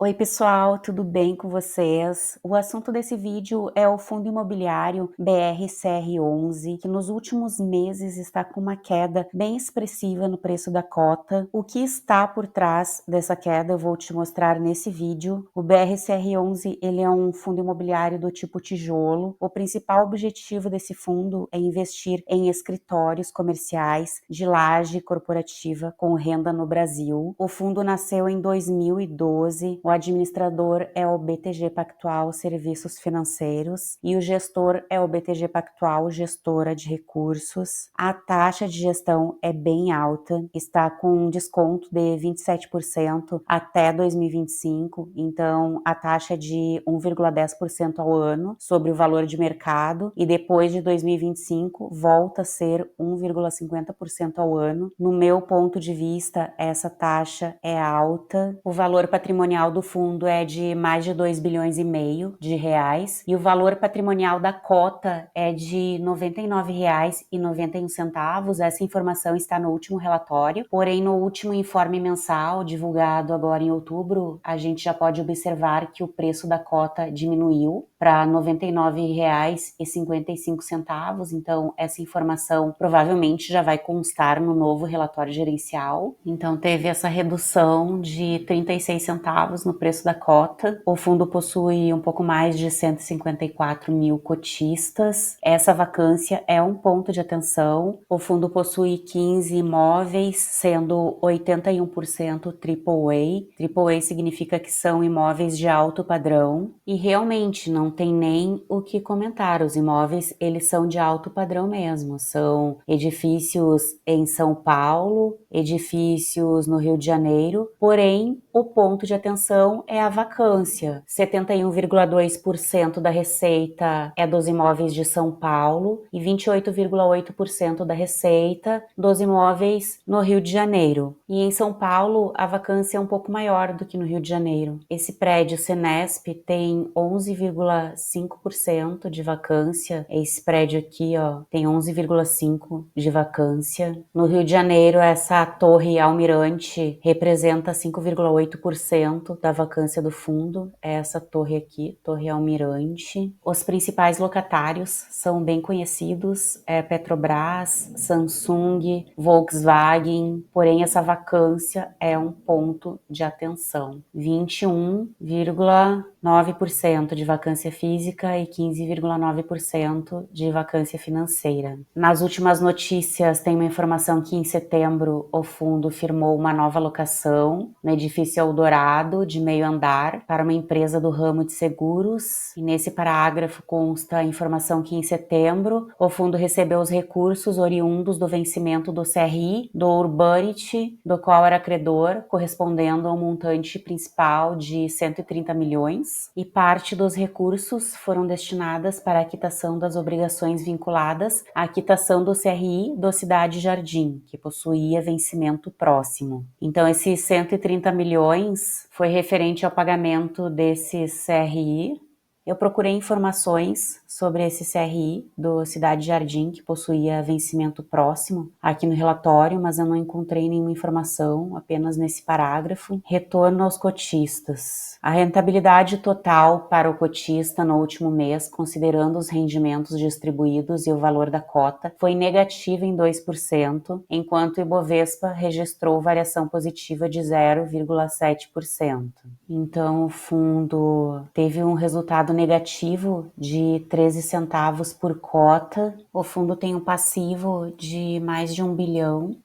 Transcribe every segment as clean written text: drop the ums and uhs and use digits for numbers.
Oi pessoal, tudo bem com vocês? O assunto desse vídeo é o fundo imobiliário BRCR11, que nos últimos meses está com uma queda bem expressiva no preço da cota. O que está por trás dessa queda eu vou te mostrar nesse vídeo. O BRCR11 ele é um fundo imobiliário do tipo tijolo. O principal objetivo desse fundo é investir em escritórios comerciais de laje corporativa com renda no Brasil. O fundo nasceu em 2012. O administrador é o BTG Pactual Serviços Financeiros e o gestor é o BTG Pactual Gestora de Recursos. A taxa de gestão é bem alta, está com um desconto de 27% até 2025, então a taxa é de 1,10% ao ano sobre o valor de mercado e depois de 2025 volta a ser 1,50% ao ano. No meu ponto de vista, essa taxa é alta. O valor patrimonial do fundo é de mais de 2 bilhões e meio de reais e o valor patrimonial da cota é de R$ 99,91. Essa informação está no último relatório, porém no último informe mensal divulgado agora em outubro, a gente já pode observar que o preço da cota diminuiu para R$ 99,55. Então essa informação provavelmente já vai constar no novo relatório gerencial. Então teve essa redução de 36 centavos no preço da cota. O fundo possui um pouco mais de 154 mil cotistas. Essa vacância é um ponto de atenção. O fundo possui 15 imóveis, sendo 81% AAA. AAA significa que são imóveis de alto padrão e realmente não tem nem o que comentar. Os imóveis, eles são de alto padrão mesmo. São edifícios em São Paulo, edifícios no Rio de Janeiro, porém o ponto de atenção é a vacância. 71,2% da receita é dos imóveis de São Paulo e 28,8% da receita dos imóveis no Rio de Janeiro. E em São Paulo a vacância é um pouco maior do que no Rio de Janeiro. Esse prédio Senesp tem 11,5% de vacância. Esse prédio aqui, ó, tem 11,5% de vacância. No Rio de Janeiro, essa torre Almirante representa 5,8% da vacância do fundo. É essa torre aqui, Torre Almirante. Os principais locatários são bem conhecidos, Petrobras, Samsung, Volkswagen, porém essa vacância é um ponto de atenção. 21,9% de vacância física e 15,9% de vacância financeira. Nas últimas notícias tem uma informação que em setembro o fundo firmou uma nova locação no edifício Eldorado de meio andar para uma empresa do ramo de seguros e nesse parágrafo consta a informação que em setembro o fundo recebeu os recursos oriundos do vencimento do CRI, do Urbanity, do qual era credor, correspondendo ao montante principal de 130 milhões e parte dos recursos foram destinadas para a quitação das obrigações vinculadas à quitação do CRI do Cidade Jardim, que possuía vencimento próximo. Então esses 130 milhões foi referente ao pagamento desses CRI. Eu procurei informações sobre esse CRI do Cidade Jardim, que possuía vencimento próximo, aqui no relatório, mas eu não encontrei nenhuma informação, apenas nesse parágrafo. Retorno aos cotistas. A rentabilidade total para o cotista no último mês, considerando os rendimentos distribuídos e o valor da cota, foi negativa em 2%, enquanto o Ibovespa registrou variação positiva de 0,7%. Então, o fundo teve um resultado negativo de 13 centavos por cota. O fundo tem um passivo de mais de R$ 1 bilhão.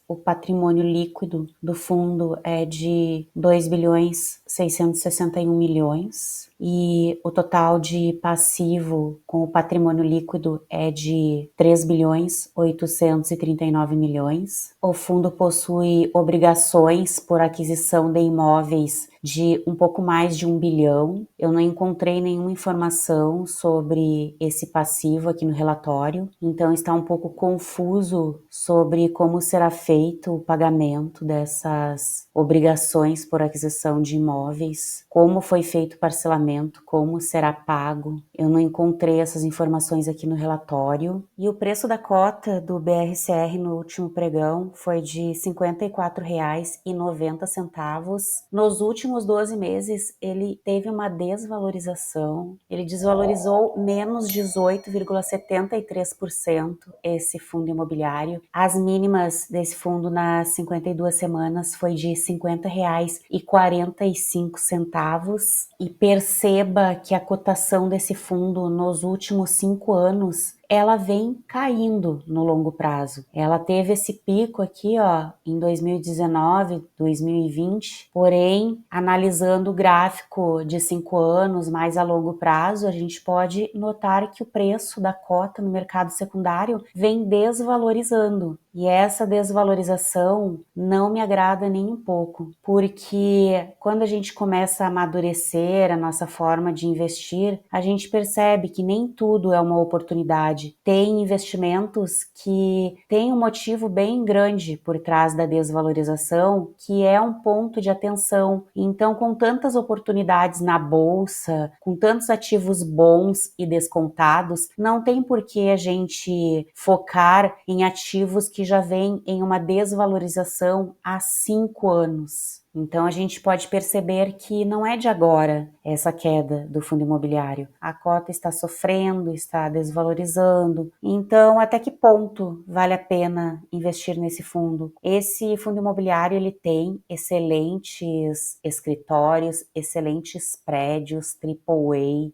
O patrimônio líquido do fundo é de 2 bilhões 661 milhões. E o total de passivo com o patrimônio líquido é de 3 bilhões 839 milhões. O fundo possui obrigações por aquisição de imóveis de um pouco mais de 1 bilhão. Eu não encontrei nenhuma informação sobre esse passivo aqui no relatório, então está um pouco confuso sobre como será feito o pagamento dessas obrigações por aquisição de imóveis, como foi feito o parcelamento pagamento, como será pago. Eu não encontrei essas informações aqui no relatório. E o preço da cota do BRCR no último pregão foi de R$ 54,90. Nos últimos 12 meses, ele teve uma desvalorização. Ele desvalorizou menos 18,73% esse fundo imobiliário. As mínimas desse fundo nas 52 semanas foi de R$ 50,45. E perceba que a cotação desse fundo nos últimos 5 anos ela vem caindo no longo prazo. Ela teve esse pico aqui, ó, em 2019, 2020, porém, analisando o gráfico de 5 anos mais a longo prazo, a gente pode notar que o preço da cota no mercado secundário vem desvalorizando. E essa desvalorização não me agrada nem um pouco, porque quando a gente começa a amadurecer a nossa forma de investir, a gente percebe que nem tudo é uma oportunidade. Tem investimentos que têm um motivo bem grande por trás da desvalorização, que é um ponto de atenção. Então, com tantas oportunidades na bolsa, com tantos ativos bons e descontados, não tem por que a gente focar em ativos que já vêm em uma desvalorização há 5 anos. Então a gente pode perceber que não é de agora essa queda do fundo imobiliário. A cota está sofrendo, está desvalorizando. Então, até que ponto vale a pena investir nesse fundo? Esse fundo imobiliário ele tem excelentes escritórios, excelentes prédios, AAA.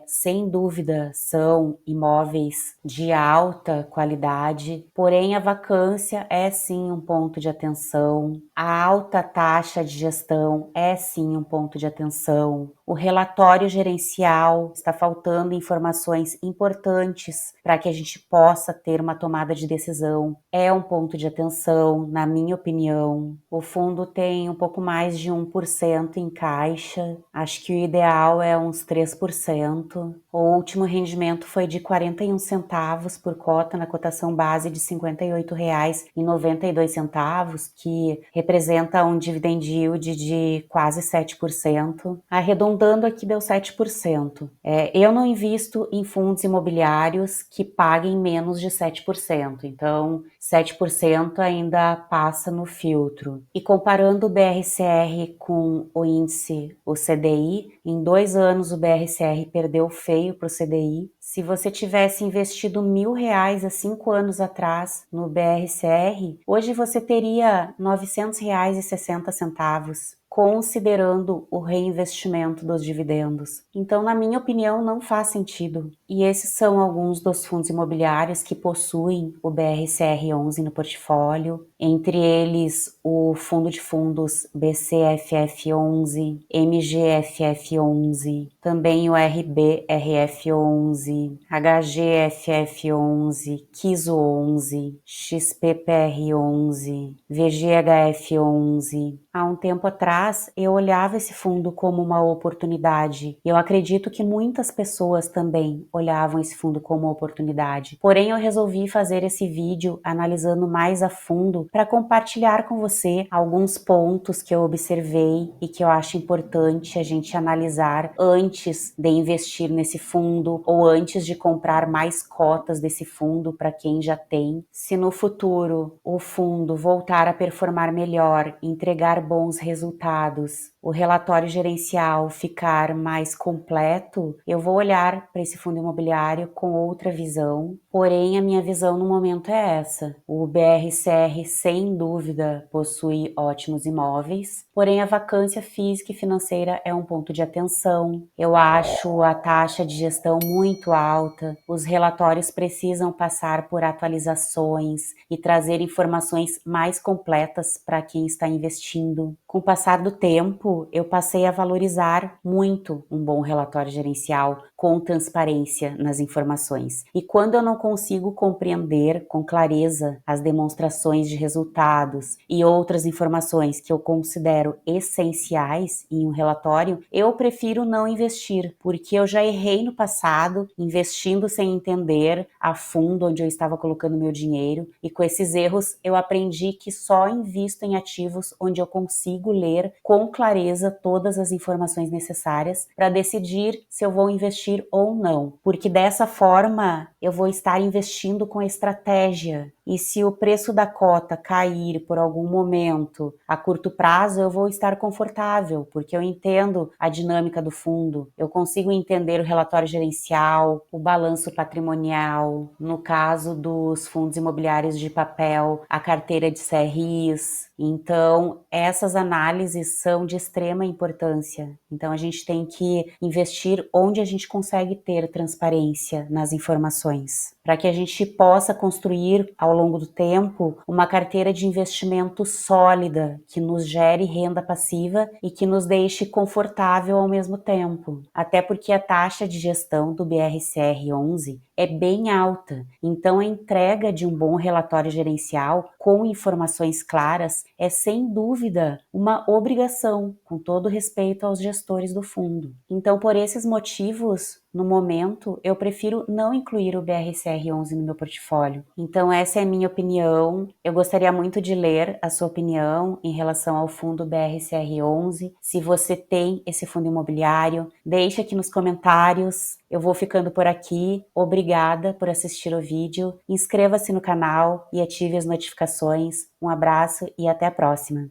Sem dúvida, são imóveis de alta qualidade, porém a vacância é sim um ponto de atenção. A alta taxa de gestão é sim um ponto de atenção. O relatório gerencial está faltando informações importantes para que a gente possa ter uma tomada de decisão. É um ponto de atenção, na minha opinião. O fundo tem um pouco mais de 1% em caixa. Acho que o ideal é uns 3%. O último rendimento foi de 41 centavos por cota na cotação base de R$ 58,92, que representa um dividend yield de quase 7%. Arredondando aqui deu 7%. Eu não invisto em fundos imobiliários que paguem menos de 7%. Então, 7% ainda passa no filtro. E comparando o BRCR com o índice, o CDI, em 2 anos o BRCR perdeu feio para o CDI. Se você tivesse investido R$ 1.000 há 5 anos atrás no BRCR, hoje você teria R$ 900,60, considerando o reinvestimento dos dividendos. Então, na minha opinião, não faz sentido. E esses são alguns dos fundos imobiliários que possuem o BRCR11 no portfólio, entre eles o fundo de fundos BCFF11, MGFF11, também o RBRF11, HGFF11, KISO11, XPPR11, VGHF11. Há um tempo atrás, eu olhava esse fundo como uma oportunidade. Eu acredito que muitas pessoas também olhavam esse fundo como uma oportunidade. Porém, eu resolvi fazer esse vídeo analisando mais a fundo para compartilhar com você alguns pontos que eu observei e que eu acho importante a gente analisar antes de investir nesse fundo ou antes de comprar mais cotas desse fundo para quem já tem. Se no futuro o fundo voltar a performar melhor, entregar bons resultados, o relatório gerencial ficar mais completo, eu vou olhar para esse fundo imobiliário com outra visão. Porém, a minha visão no momento é essa. O BRCR, sem dúvida, possui ótimos imóveis, porém a vacância física e financeira é um ponto de atenção. Eu acho a taxa de gestão muito alta, os relatórios precisam passar por atualizações e trazer informações mais completas para quem está investindo. Com o passar do tempo, eu passei a valorizar muito um bom relatório gerencial com transparência nas informações. E quando eu não consigo compreender com clareza as demonstrações de resultados e outras informações que eu considero essenciais em um relatório, eu prefiro não investir, porque eu já errei no passado investindo sem entender a fundo onde eu estava colocando meu dinheiro, e com esses erros eu aprendi que só invisto em ativos onde eu consigo ler com clareza clareza todas as informações necessárias para decidir se eu vou investir ou não, porque dessa forma eu vou estar investindo com estratégia. E se o preço da cota cair por algum momento a curto prazo, eu vou estar confortável, porque eu entendo a dinâmica do fundo, eu consigo entender o relatório gerencial, o balanço patrimonial, no caso dos fundos imobiliários de papel, a carteira de CRIs. Então, essas análises são de extrema importância. Então, a gente tem que investir onde a gente consegue ter transparência nas informações, para que a gente possa construir ao longo do tempo uma carteira de investimento sólida, que nos gere renda passiva e que nos deixe confortável ao mesmo tempo. Até porque a taxa de gestão do BRCR11 é bem alta, então a entrega de um bom relatório gerencial com informações claras é sem dúvida uma obrigação, com todo respeito aos gestores do fundo. Então, por esses motivos, no momento, eu prefiro não incluir o BRCR11 no meu portfólio. Então, essa é a minha opinião. Eu gostaria muito de ler a sua opinião em relação ao fundo BRCR11. Se você tem esse fundo imobiliário, deixe aqui nos comentários. Eu vou ficando por aqui. Obrigada por assistir o vídeo. Inscreva-se no canal e ative as notificações. Um abraço e até a próxima.